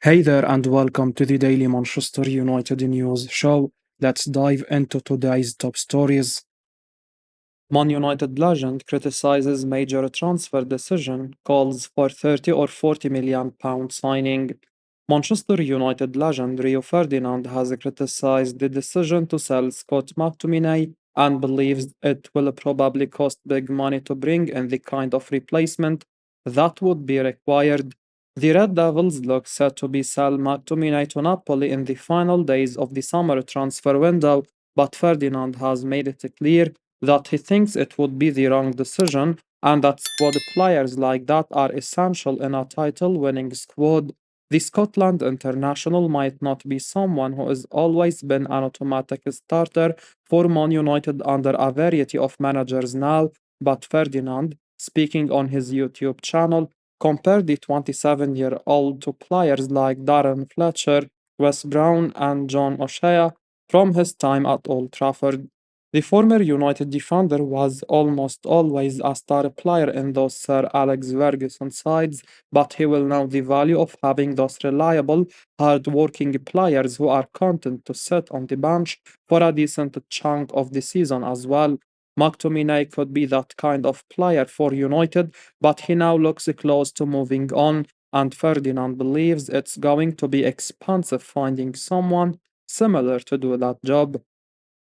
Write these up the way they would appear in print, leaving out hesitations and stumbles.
Hey there, and welcome to the Daily Manchester United News Show. Let's dive into today's top stories. Man United legend criticizes major transfer decision, calls for 30 or 40 million pound signing. Manchester United legend Rio Ferdinand has criticized the decision to sell Scott McTominay and believes it will probably cost big money to bring in the kind of replacement that would be required. The Red Devils look set to be sell McTominay to Napoli in the final days of the summer transfer window, but Ferdinand has made it clear that he thinks it would be the wrong decision and that squad players like that are essential in a title winning squad. The Scotland international might not be someone who has always been an automatic starter for Man United under a variety of managers now, but Ferdinand, speaking on his YouTube channel, compared the 27-year-old to players like Darren Fletcher, Wes Brown, and John O'Shea from his time at Old Trafford. The former United defender was almost always a star player in those Sir Alex Ferguson sides, but he will know the value of having those reliable, hard-working players who are content to sit on the bench for a decent chunk of the season as well. McTominay could be that kind of player for United, but he now looks close to moving on, and Ferdinand believes it's going to be expensive finding someone similar to do that job.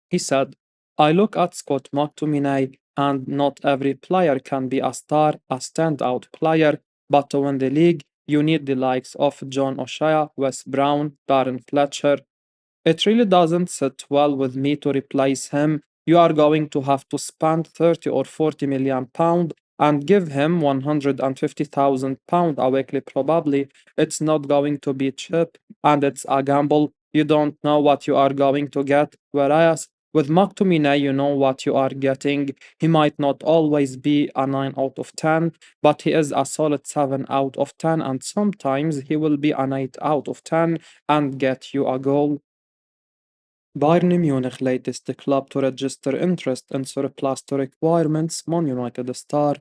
He said, I look at Scott McTominay, and not every player can be a star, a standout player, but to win the league, you need the likes of John O'Shea, Wes Brown, Darren Fletcher. It really doesn't sit well with me to replace him. You are going to have to spend 30 or 40 million pound and give him 150,000 pound a weekly probably. It's not going to be cheap and it's a gamble. You don't know what you are going to get. Whereas with McTominay, you know what you are getting. He might not always be a 9 out of 10, but he is a solid 7 out of 10, and sometimes he will be an 8 out of 10 and get you a goal. Bayern Munich latest club to register interest in surplus to requirements, Man United star.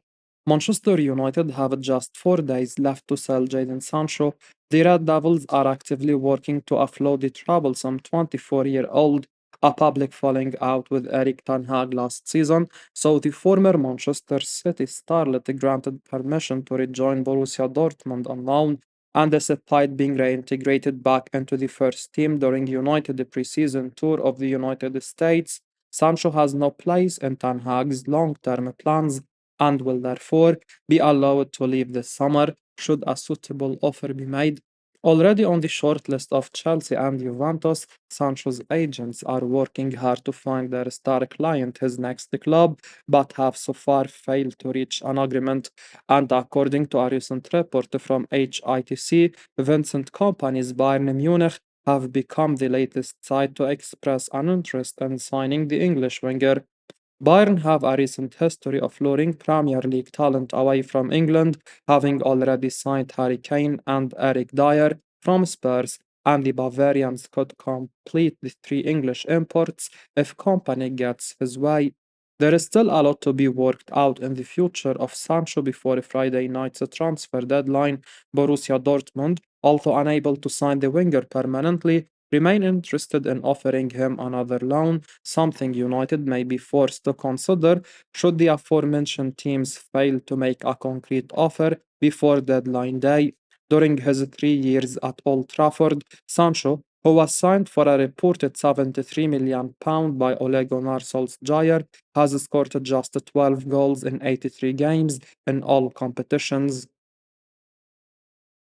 Manchester United have just 4 days left to sell Jadon Sancho. The Red Devils are actively working to offload the troublesome 24-year-old, a public falling out with Eric Ten Hag last season, so the former Manchester City starlet granted permission to rejoin Borussia Dortmund on loan and despite being reintegrated back into the first team during United preseason tour of the United States, Sancho has no place in Ten Hag's long-term plans and will therefore be allowed to leave this summer should a suitable offer be made. Already on the shortlist of Chelsea and Juventus, Sancho's agents are working hard to find their star client his next club, but have so far failed to reach an agreement. And according to a recent report from HITC, Vincent Kompany's Bayern Munich have become the latest side to express an interest in signing the English winger. Bayern have a recent history of luring Premier League talent away from England, having already signed Harry Kane and Eric Dyer from Spurs, and the Bavarians could complete the three English imports if Company gets his way. There is still a lot to be worked out in the future of Sancho before Friday night's transfer deadline. Borussia Dortmund, although unable to sign the winger permanently, remain interested in offering him another loan, something United may be forced to consider should the aforementioned teams fail to make a concrete offer before deadline day. During his 3 years at Old Trafford, Sancho, who was signed for a reported £73 million by Ole Gunnar Solskjaer, has scored just 12 goals in 83 games in all competitions.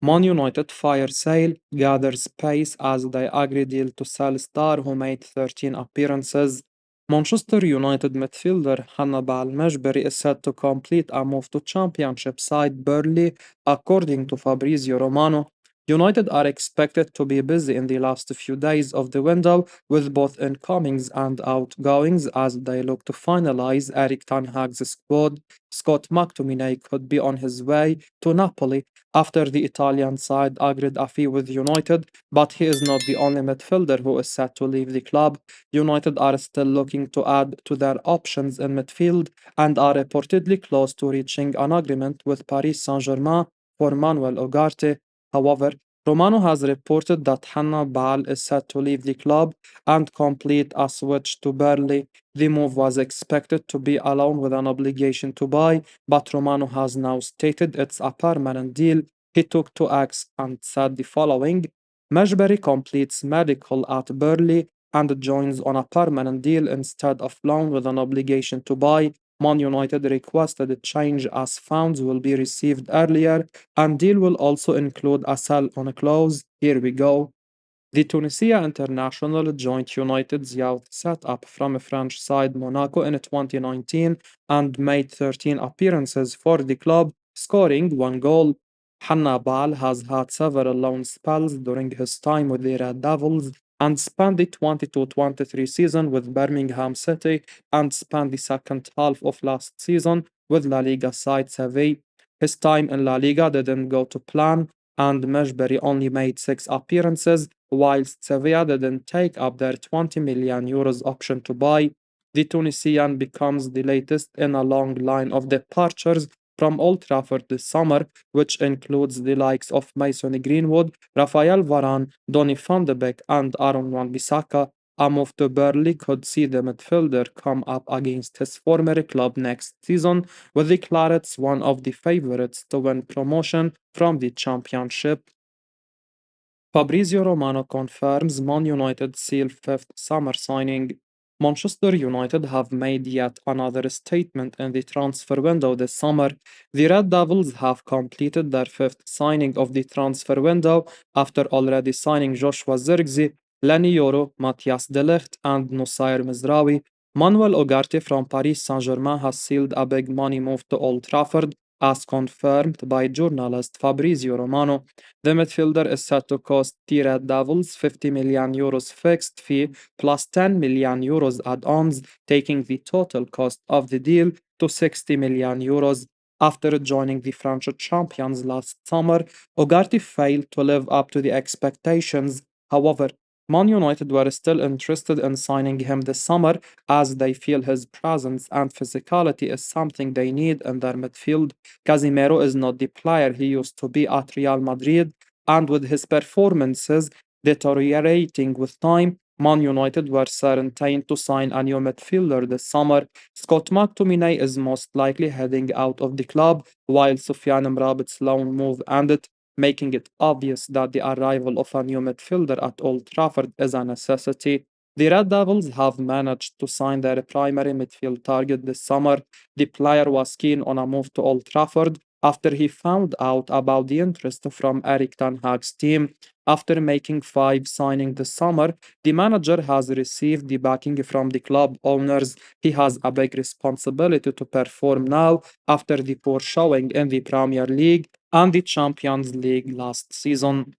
Man United fire sale gathers pace as they agree deal to sell star who made 13 appearances. Manchester United midfielder Hannibal Mejbri is set to complete a move to Championship side Burnley, according to Fabrizio Romano. United are expected to be busy in the last few days of the window with both incomings and outgoings as they look to finalize Eric Ten Hag's squad. Scott McTominay could be on his way to Napoli after the Italian side agreed a fee with United, but he is not the only midfielder who is set to leave the club. United are still looking to add to their options in midfield and are reportedly close to reaching an agreement with Paris Saint-Germain for Manuel Ugarte. However, Romano has reported that Hannibal is set to leave the club and complete a switch to Burnley. The move was expected to be along with an obligation to buy, but Romano has now stated it's a permanent deal. He took to X and said the following: Mejbri completes medical at Burnley and joins on a permanent deal instead of loan with an obligation to buy. Man United requested a change as funds will be received earlier, and deal will also include a sell on clause. Here we go. The Tunisia international joined United's youth setup from French side Monaco in 2019 and made 13 appearances for the club, scoring one goal. Hannibal has had several loan spells during his time with the Red Devils and spent the 22-23 season with Birmingham City and spent the second half of last season with La Liga side Seville. His time in La Liga didn't go to plan, and Mejbri only made 6 appearances, whilst Sevilla didn't take up their 20 million euros option to buy. The Tunisian becomes the latest in a long line of departures from Old Trafford this summer, which includes the likes of Mason Greenwood, Rafael Varane, Donny van de Beek, and Aaron Wan-Bissaka. A move to Burnley could see the midfielder come up against his former club next season, with the Clarets one of the favourites to win promotion from the Championship. Fabrizio Romano confirms Man United seal fifth summer signing. Manchester United have made yet another statement in the transfer window this summer. The Red Devils have completed their fifth signing of the transfer window after already signing Joshua Zirkzee, Lenny Yoro, Matthias de Ligt, and Nusair Mizraoui. Manuel Ugarte from Paris Saint-Germain has sealed a big money move to Old Trafford, as confirmed by journalist Fabrizio Romano. The midfielder is set to cost the Red Devils 50 million euros fixed fee plus 10 million euros add-ons, taking the total cost of the deal to 60 million euros. After joining the French champions last summer, Ugarte failed to live up to the expectations. However, Man United were still interested in signing him this summer as they feel his presence and physicality is something they need in their midfield. Casemiro is not the player he used to be at Real Madrid, and with his performances deteriorating with time, Man United were certain to sign a new midfielder this summer. Scott McTominay is most likely heading out of the club, while Sufyan Amrabat's loan move ended, making it obvious that the arrival of a new midfielder at Old Trafford is a necessity. The Red Devils have managed to sign their primary midfield target this summer. The player was keen on a move to Old Trafford after he found out about the interest from Eric Ten Hag's team. After making 5 signings this summer, the manager has received the backing from the club owners. He has a big responsibility to perform now after the poor showing in the Premier League and the Champions League last season.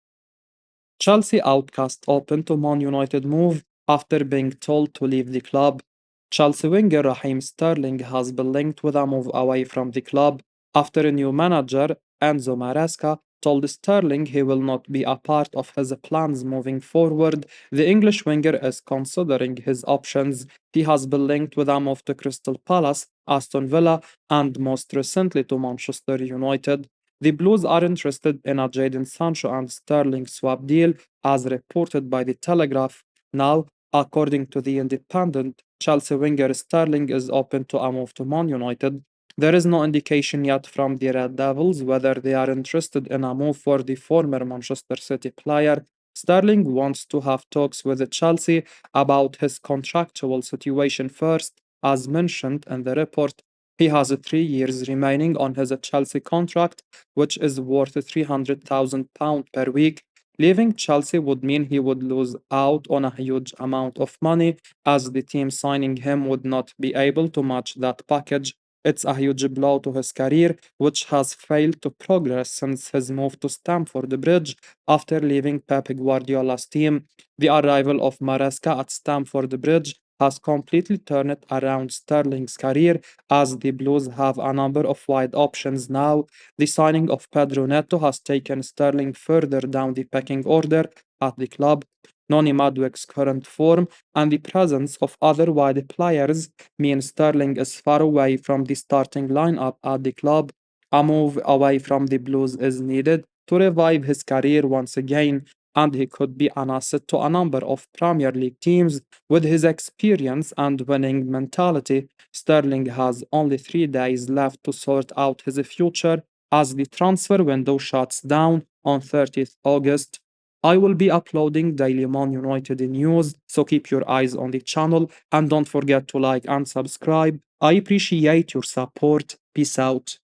Chelsea outcast open to Man United move after being told to leave the club. Chelsea winger Raheem Sterling has been linked with a move away from the club after a new manager, Enzo Maresca, told Sterling he will not be a part of his plans moving forward. The English winger is considering his options. He has been linked with a move to Crystal Palace, Aston Villa, and most recently to Manchester United. The Blues are interested in a Jadon Sancho and Sterling swap deal, as reported by The Telegraph. Now, according to The Independent, Chelsea winger Sterling is open to a move to Man United. There is no indication yet from the Red Devils whether they are interested in a move for the former Manchester City player. Sterling wants to have talks with Chelsea about his contractual situation first, as mentioned in the report. He has 3 years remaining on his Chelsea contract, which is worth £300,000 per week. Leaving Chelsea would mean he would lose out on a huge amount of money, as the team signing him would not be able to match that package. It's a huge blow to his career, which has failed to progress since his move to Stamford Bridge after leaving Pep Guardiola's team. The arrival of Maresca at Stamford Bridge has completely turned around Sterling's career, as the Blues have a number of wide options now. The signing of Pedro Neto has taken Sterling further down the pecking order at the club. Noni Madwick's current form and the presence of other wide players mean Sterling is far away from the starting lineup at the club. A move away from the Blues is needed to revive his career once again, and he could be an asset to a number of Premier League teams with his experience and winning mentality. Sterling has only 3 days left to sort out his future as the transfer window shuts down on 30th August. I will be uploading daily Man United news, so keep your eyes on the channel and don't forget to like and subscribe. I appreciate your support. Peace out.